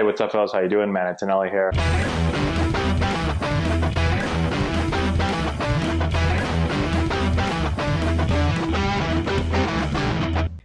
Hey, what's up, fellas? How you doing? Man, Antonelli here.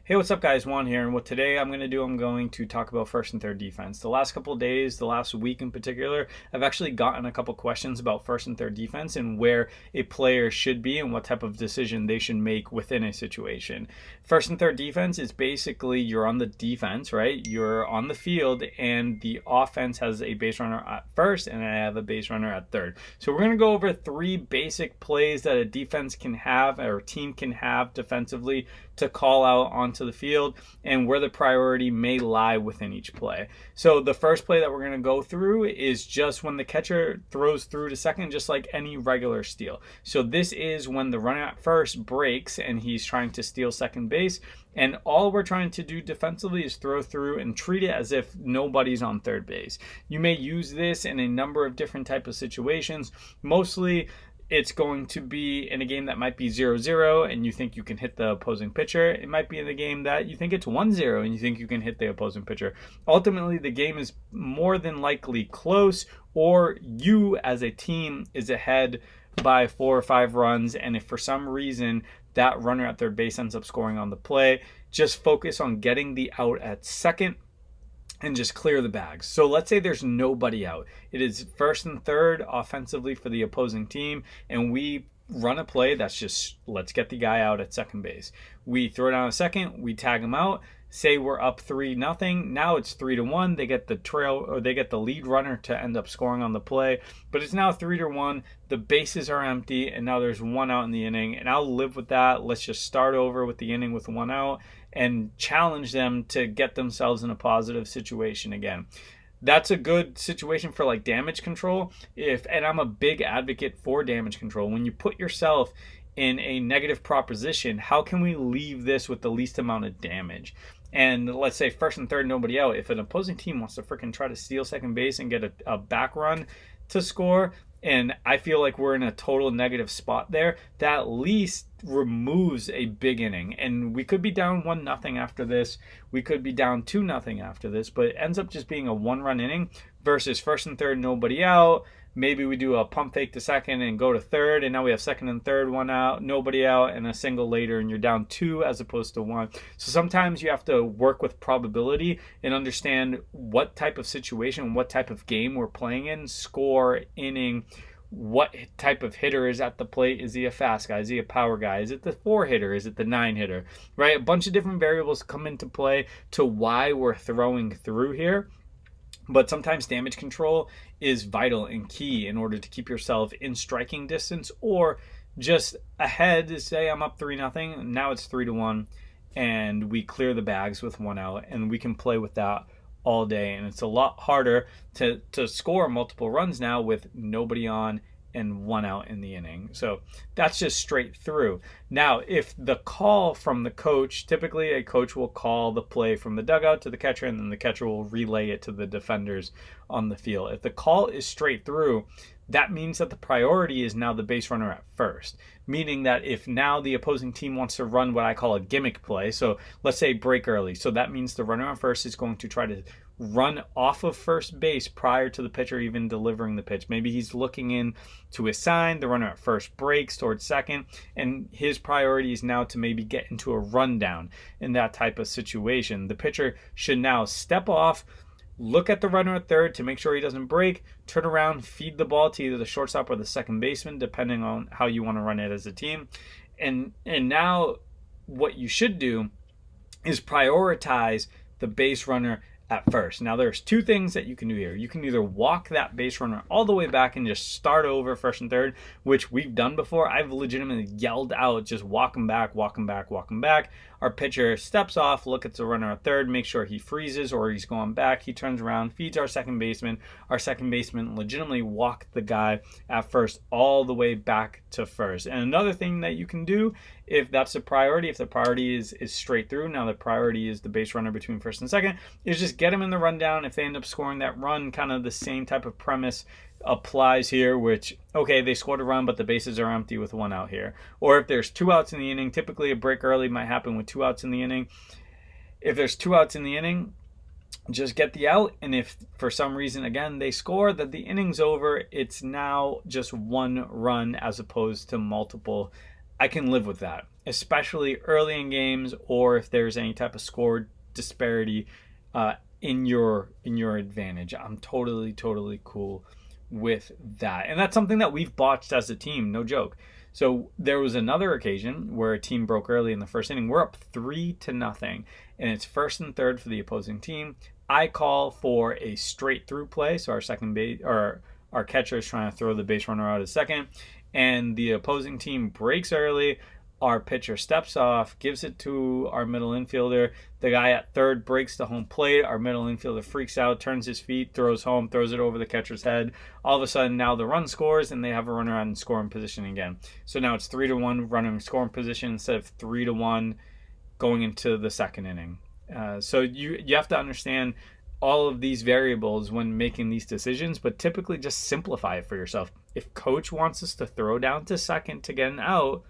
Hey, what's up guys? Juan here, and what today I'm going to talk about first and third defense. The last couple of days, the last week in particular, I've actually gotten a couple questions about first and third defense and where a player should be and what type of decision they should make within a situation. First and third defense is basically you're on the defense, right? You're on the field and the offense has a base runner at first and I have a base runner at third. So we're going to go over three basic plays that a defense can have or a team can have defensively to call out onto the field and where the priority may lie within each play. So the first play that we're going to go through is just when the catcher throws through to second, just like any regular steal. So this is when the runner at first breaks and he's trying to steal second base. And all we're trying to do defensively is throw through and treat it as if nobody's on third base. You may use this in a number of different types of situations. Mostly it's going to be in a game that might be 0-0 and you think you can hit the opposing pitcher. It might be in a game that you think it's 1-0 and you think you can hit the opposing pitcher. Ultimately, the game is more than likely close, or you as a team is ahead by 4 or 5 runs, and if for some reason that runner at third base ends up scoring on the play, just focus on getting the out at second and just clear the bags. So let's say there's nobody out. It is first and third offensively for the opposing team, and we run a play that's just let's get the guy out at second base. We throw down a second, we tag him out. Say we're up 3-0. Now it's 3-1. They get the trail, or they get the lead runner to end up scoring on the play. But it's now 3-1. The bases are empty, and now there's 1 out in the inning. And I'll live with that. Let's just start over with the inning with 1 out and challenge them to get themselves in a positive situation again. That's a good situation for like damage control. And I'm a big advocate for damage control. When you put yourself in a negative proposition, how can we leave this with the least amount of damage? And let's say first and third, nobody out. If an opposing team wants to freaking try to steal second base and get a back run to score, and I feel like we're in a total negative spot there, that at least removes a big inning. And we could be down 1-0 after this. We could be down 2-0 after this, but it ends up just being a 1-run inning versus first and third, nobody out. Maybe we do a pump fake to second and go to third, and now we have second and third, 1 out, nobody out, and a single later, and you're down 2 as opposed to 1. So sometimes you have to work with probability and understand what type of situation, what type of game we're playing in, score, inning, what type of hitter is at the plate. Is he a fast guy? Is he a power guy? Is it the 4 hitter? Is it the 9 hitter? Right? A bunch of different variables come into play to why we're throwing through here. But sometimes damage control is vital and key in order to keep yourself in striking distance or just ahead. Say I'm up 3-0, now it's 3-1, and we clear the bags with 1 out, and we can play with that all day. And it's a lot harder to score multiple runs now with nobody on and 1 out in the inning. So that's just straight through. Now, if the call from the coach, typically a coach will call the play from the dugout to the catcher, and then the catcher will relay it to the defenders on the field. If the call is straight through, that means that the priority is now the base runner at first, meaning that if now the opposing team wants to run what I call a gimmick play, so let's say break early, so that means the runner on first is going to try to run off of first base prior to the pitcher even delivering the pitch. Maybe he's looking in to his sign, the runner at first breaks towards second, and his priority is now to maybe get into a rundown in that type of situation. The pitcher should now step off, look at the runner at third to make sure he doesn't break, turn around, feed the ball to either the shortstop or the second baseman, depending on how you want to run it as a team. And now what you should do is prioritize the base runner at first. Now there's 2 things that you can do here. You can either walk that base runner all the way back and just start over first and third, which we've done before. I've legitimately yelled out, just walk him back, walk him back, walk him back. Our pitcher steps off, look at the runner at third, make sure he freezes or he's going back. He turns around, feeds our second baseman. Our second baseman legitimately walked the guy at first all the way back to first. And another thing that you can do, if that's the priority, if the priority is straight through, now the priority is the base runner between first and second, is just get him in the rundown. If they end up scoring that run, kind of the same type of premise applies here, which, okay, they scored a run, but the bases are empty with 1 out here. Or if there's 2 outs in the inning, typically a break early might happen with 2 outs in the inning. If there's 2 outs in the inning, just get the out. And if for some reason, again, they score, that the inning's over, it's now just one run as opposed to multiple. I can live with that, especially early in games, or if there's any type of score disparity in your advantage. I'm totally cool with that. And that's something that we've botched as a team, no joke. So there was another occasion where a team broke early in the first inning. We're up 3-0, and it's first and third for the opposing team. I call for a straight through play, so our second base, or our catcher is trying to throw the base runner out at second, and the opposing team breaks early. Our pitcher steps off, gives it to our middle infielder. The guy at third breaks the home plate. Our middle infielder freaks out, turns his feet, throws home, throws it over the catcher's head. All of a sudden, now the run scores, and they have a runner out in scoring position again. So now it's 3-1 runner in scoring position instead of 3-1 going into the second inning. So you have to understand all of these variables when making these decisions, but typically just simplify it for yourself. If coach wants us to throw down to second to get an out,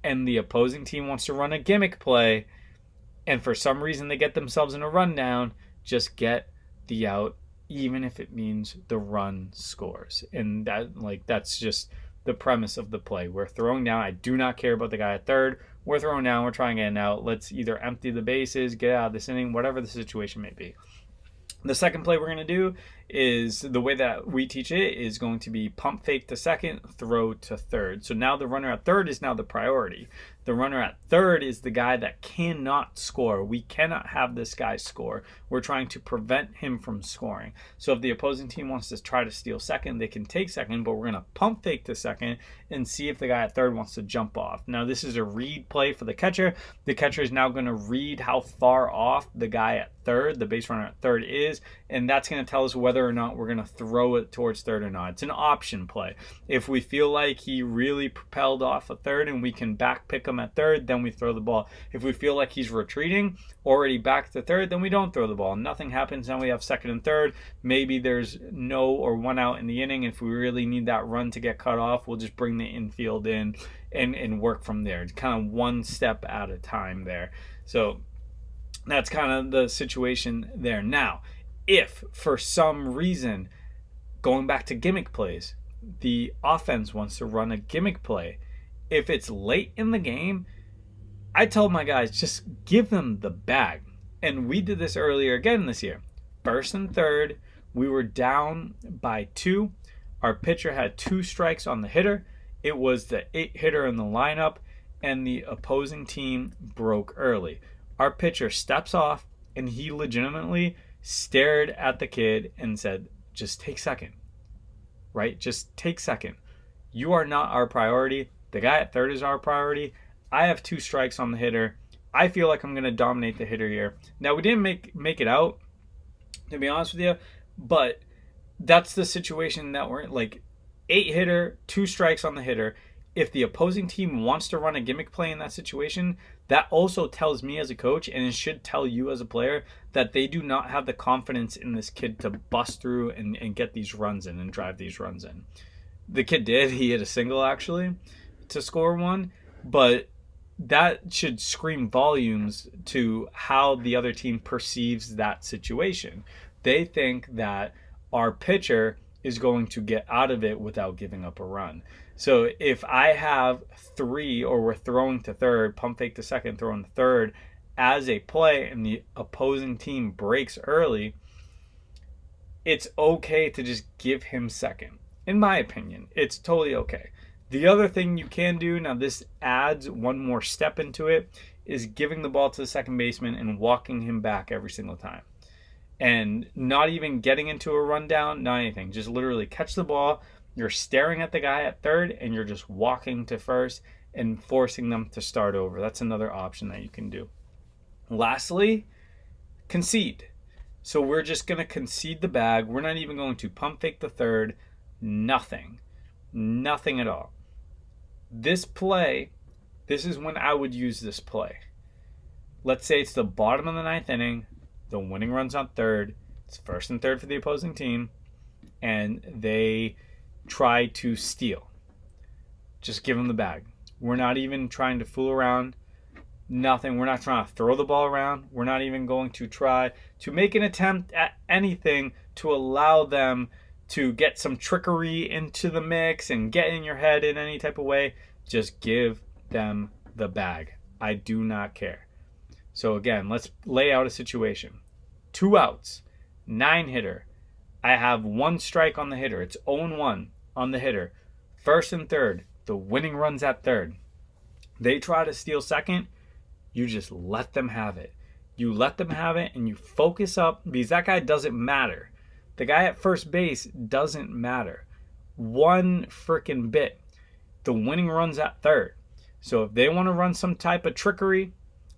and the opposing team wants to run a gimmick play, and for some reason they get themselves in a rundown, just get the out, even if it means the run scores. And that's just the premise of the play. We're throwing down. I do not care about the guy at third. We're throwing down. We're trying to get an out. Let's either empty the bases, get out of this inning, whatever the situation may be. The second play we're going to do is, the way that we teach it, is going to be pump fake to second, throw to third. So now the runner at third is now the priority. The runner at third is the guy that cannot score. We cannot have this guy score. We're trying to prevent him from scoring. So if the opposing team wants to try to steal second, they can take second, but we're going to pump fake to second and see if the guy at third wants to jump off. Now this is a read play for the catcher. The catcher is now going to read how far off the guy at third, the base runner at third, is, and that's going to tell us whether or not we're going to throw it towards third or not. It's an option play. If we feel like he really propelled off a third and we can back pick him at third, then we throw the ball. If we feel like he's retreating, already back to third, then we don't throw the ball. Nothing happens. Now we have second and third. Maybe there's no or one out in the inning. If we really need that run to get cut off, we'll just bring the infield in and work from there. It's kind of one step at a time there. So that's kind of the situation there. Now, if for some reason, going back to gimmick plays, the offense wants to run a gimmick play, if it's late in the game, I tell my guys, just give them the bag. And we did this earlier again this year. First and third, we were down by 2. Our pitcher had 2 strikes on the hitter. It was the 8 hitter in the lineup, and the opposing team broke early. Our pitcher steps off, and he legitimately stared at the kid and said, just take second, right? Just take second. You are not our priority. The guy at third is our priority. I have 2 strikes on the hitter. I feel like I'm going to dominate the hitter here. Now, we didn't make it out, to be honest with you, but that's the situation that we're in. Like, 8 hitter, 2 strikes on the hitter. If the opposing team wants to run a gimmick play in that situation, that also tells me as a coach, and it should tell you as a player, that they do not have the confidence in this kid to bust through and get these runs in and drive these runs in. The kid did. He hit a single, actually, to score 1, but that should scream volumes to how the other team perceives that situation. They think that our pitcher is going to get out of it without giving up a run. So if I have 3, or we're throwing to third, pump fake to second, throwing to third as a play, and the opposing team breaks early, it's okay to just give him second. In my opinion, it's totally okay. The other thing you can do, now this adds one more step into it, is giving the ball to the second baseman and walking him back every single time. And not even getting into a rundown, not anything. Just literally catch the ball. You're staring at the guy at third, and you're just walking to first and forcing them to start over. That's another option that you can do. Lastly, concede. So we're just going to concede the bag. We're not even going to pump fake the third. Nothing at all. This play, this is when I would use this play. Let's say it's the bottom of the 9th inning. The winning run's on third. It's first and third for the opposing team, and they try to steal. Just give them the bag. We're not even trying to fool around. Nothing. We're not trying to throw the ball around. We're not even going to try to make an attempt at anything to allow them to get some trickery into the mix and get in your head in any type of way. Just give them the bag. I do not care. So again, let's lay out a situation. 2 outs, 9 hitter. I have 1 strike on the hitter. It's 0-1 on the hitter. First and third. The winning run's at third. They try to steal second. You just let them have it. You let them have it and you focus up because that guy doesn't matter. The guy at first base doesn't matter. One freaking bit. The winning run's at third. So if they want to run some type of trickery,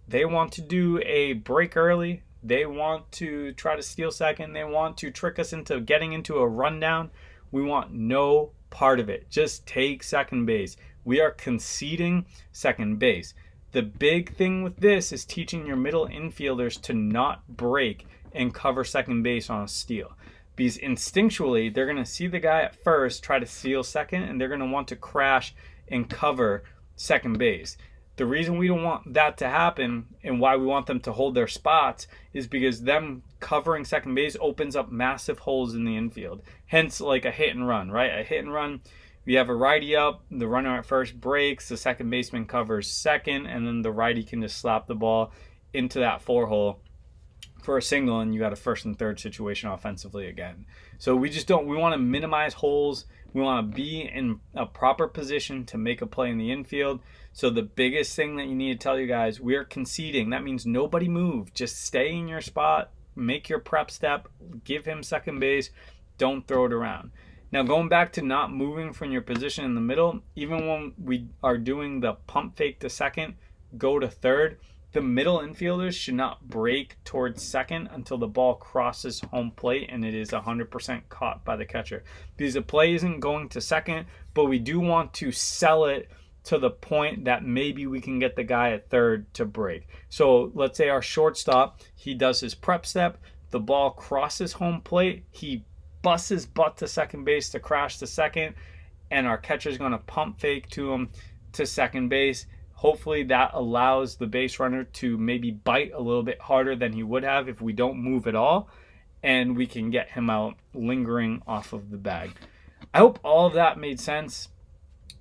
they want to do a break early, they want to try to steal second, they want to trick us into getting into a rundown, we want no part of it. Just take second base. We are conceding second base. The big thing with this is teaching your middle infielders to not break and cover second base on a steal. Because instinctually, they're going to see the guy at first try to steal second, and they're going to want to crash and cover second base. The reason we don't want that to happen and why we want them to hold their spots is because them covering second base opens up massive holes in the infield. Hence, like a hit and run, right? A hit and run, we have a righty up, the runner at first breaks, the second baseman covers second, and then the righty can just slap the ball into that 4-hole for a single, and you got a first and third situation offensively again. So we want to minimize holes. We want to be in a proper position to make a play in the infield. So the biggest thing that you need to tell you guys, we're conceding. That means nobody move. Just stay in your spot, make your prep step, give him second base, don't throw it around. Now going back to not moving from your position in the middle, even when we are doing the pump fake to second, go to third, the middle infielders should not break towards second until the ball crosses home plate and it is 100% caught by the catcher. Because the play isn't going to second, but we do want to sell it to the point that maybe we can get the guy at third to break. So let's say our shortstop, he does his prep step, the ball crosses home plate, he busts his butt to second base to crash to second, and our catcher's going to pump fake to him to second base. Hopefully that allows the base runner to maybe bite a little bit harder than he would have if we don't move at all, and we can get him out lingering off of the bag. I hope all of that made sense.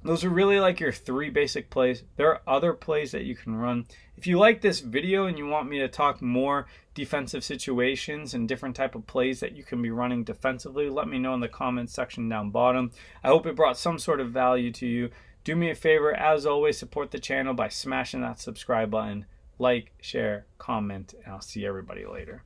Those are really like your 3 basic plays. There are other plays that you can run. If you like this video and you want me to talk more defensive situations and different type of plays that you can be running defensively, let me know in the comments section down bottom. I hope it brought some sort of value to you. Do me a favor, as always, support the channel by smashing that subscribe button, like, share, comment, and I'll see everybody later.